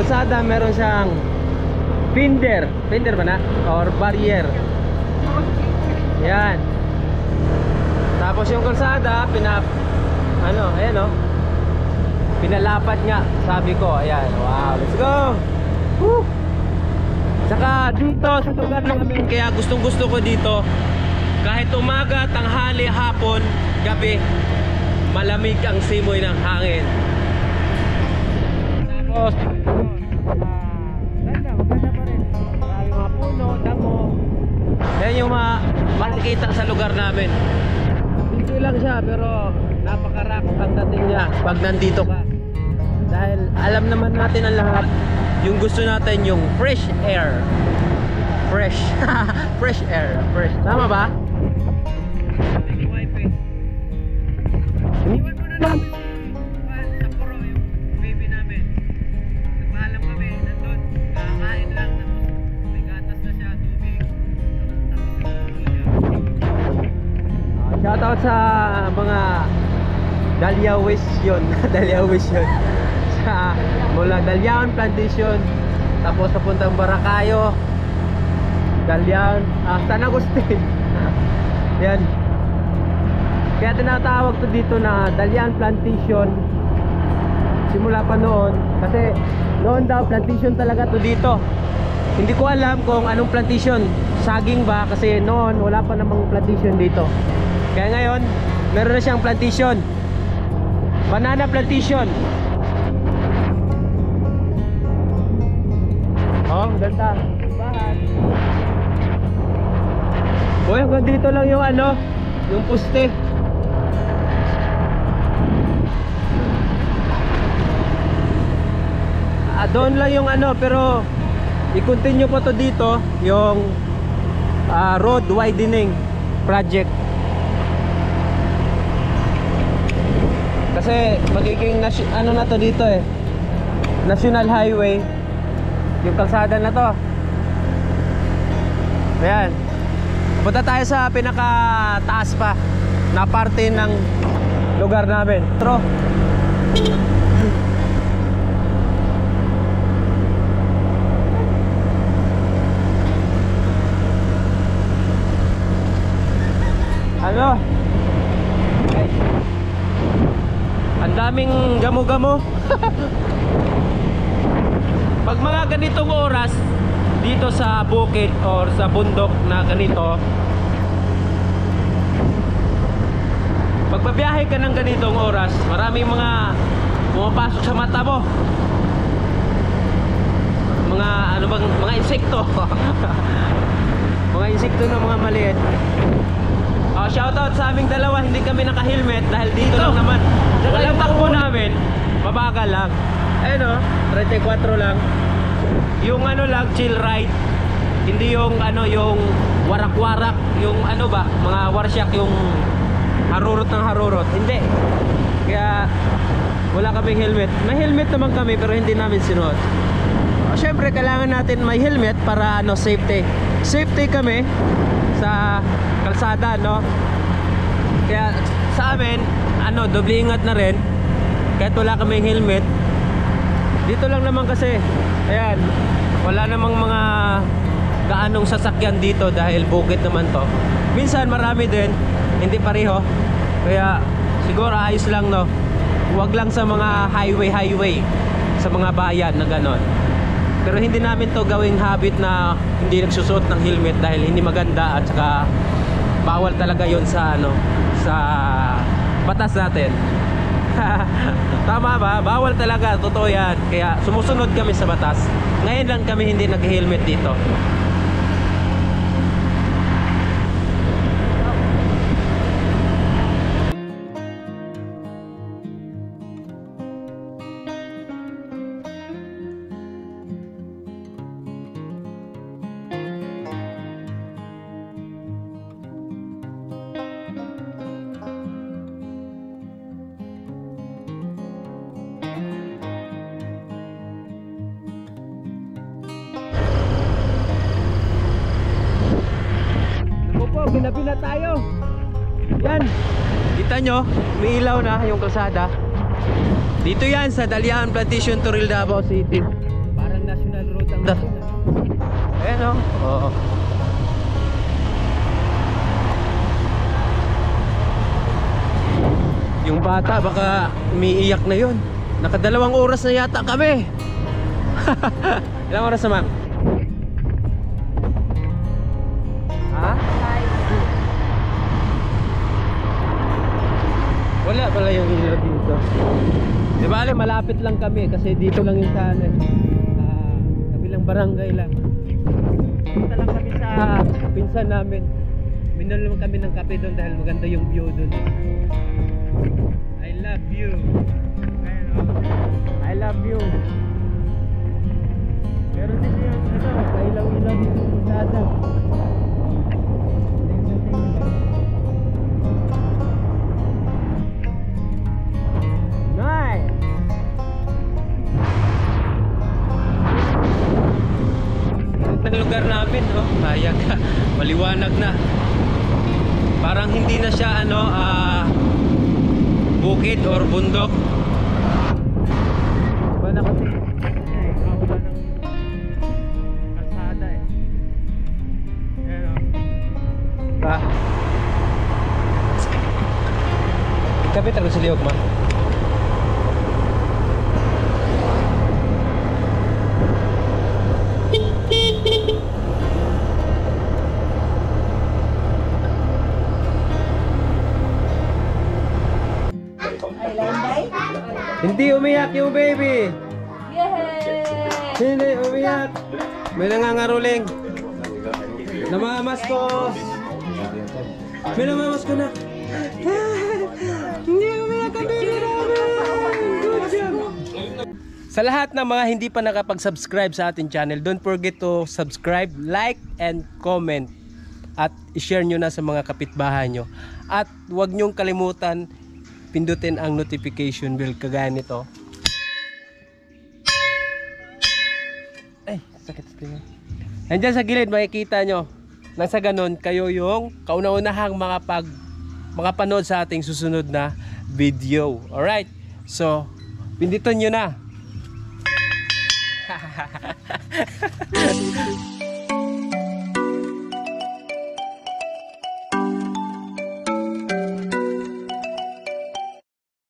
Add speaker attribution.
Speaker 1: kalsada meron siyang fender ba na? Or barrier. Yan. Tapos yung kalsada ayan o, pinalapat nga, sabi ko. Ayan, wow, let's go. Woo! Saka dito sa lugar namin, kaya gustong gusto ko dito, kahit umaga, tanghali, hapon, gabi, malamig ang simoy ng hangin. Tapos maganda pa rin. Marami mga puno, damo. Yan yung makikita sa lugar namin. Hindi lang siya, pero napakarak ang dating niya pag nandito ka. Dahil alam naman natin ang lahat, yung gusto natin yung fresh air. Fresh. Fresh air. Fresh. Tama ba? Iniwan mo na namin sa puro yung baby namin. Nagpaalam kami, nandun, kakain lang, tapos may gatas na siya, tubig, shoutout sa mga Dahlia Wish yun. Dahlia Wish yun. Sa mula Dalian Plantation, tapos papuntang Baracayo, Dalian, San Agustin. Yan. Kaya tinatawag to dito na Dalian Plantation. Simula pa noon, kasi noon daw plantation talaga to dito. Hindi ko alam kung anong plantation, saging ba, kasi noon wala pa namang plantation dito. Kaya ngayon meron na siyang plantation, banana plantation. Oh, ganda bahan. Boy, hanggang dito lang yung yung poste. Doon lang yung pero i-continue pa to dito yung road widening project. Kasi magiging na to dito National Highway yung kalsada na to. Ayan. Punta tayo sa pinakataas pa na parte ng lugar namin. Tro. Ang daming gamo-gamo. Pag mga ganitong oras dito sa bukid or sa bundok na ganito, pagbabiyahe ka ng ganitong oras, maraming mga pumapasok sa mata mo. Mga mga insekto. Mga insekto na mga maliit. Shoutout sa aming dalawa, hindi kami naka-helmet dahil dito lang naman. Walang takbo namin, mabagal lang. Ayun 34 lang. Yung lang, chill ride. Hindi yung yung warak-warak, yung ba, mga warsyak, yung harurot ng harurot. Hindi. Kaya wala kaming helmet. May helmet naman kami pero hindi namin sinuot. Syempre kailangan natin may helmet para safety. Safety kami sa kalsada, Kaya sa amin doble ingat na rin kahit wala kaming helmet. Dito lang naman kasi ayan, wala namang mga gaanong sasakyan dito dahil bukid naman to. Minsan marami din, hindi pareho. Kaya siguro ayos lang, huwag lang sa mga highway sa mga bayan na ganon. Pero hindi namin to gawing habit na hindi nagsusuot ng helmet dahil hindi maganda at saka bawal talaga yon sa sa batas natin. Tama ba? Bawal talaga, totoo yan. Kaya sumusunod kami sa batas. Ngayon lang kami hindi nag-helmet dito. Ginabi na tayo. Yan. Kita nyo, may ilaw na yung kalsada. Dito yan sa Dalian Plantation, Toril, Davao City. Ayan o. Oo. Yung bata baka umiiyak na yun. Nakadalawang oras na yata kami. Ilang oras naman? Ha? Wala pala yung ilaw dito. Di ba alam, malapit lang kami kasi dito lang yung sa ano, kabilang barangay lang. Punta lang kami sa pinsan namin. Minulong kami ng kape doon dahil maganda yung view doon. I love you. I love you. Meron din yung kailaw-ilaw dito sa Adam. Nice. Ang lugar namin, no? Kaya ka, maliwanag na. Parang hindi na siya ano, bukid or bundok. Iba na kasi iba ng kalsada eh. Ayan o. Ba? Kapit ako sa liyog ma. Hindi umiyak yung baby.
Speaker 2: Yay!
Speaker 1: Hindi umiyak. May nangangaruling. Namamaskos. May namamaskos na. Hindi umiyak ang baby namin. Good job. Sa lahat ng mga hindi pa nakapag-subscribe sa ating channel, don't forget to subscribe, like, and comment. At i-share nyo na sa mga kapitbahay nyo. At huwag nyong kalimutan pindutin ang notification bell kagaya nito. Ay, sakit sa tingin. Andyan sa gilid makikita nyo. Nang sa ganun, kayo yung kauna-unahang makapanood sa ating susunod na video. Alright? So, pindutin nyo na.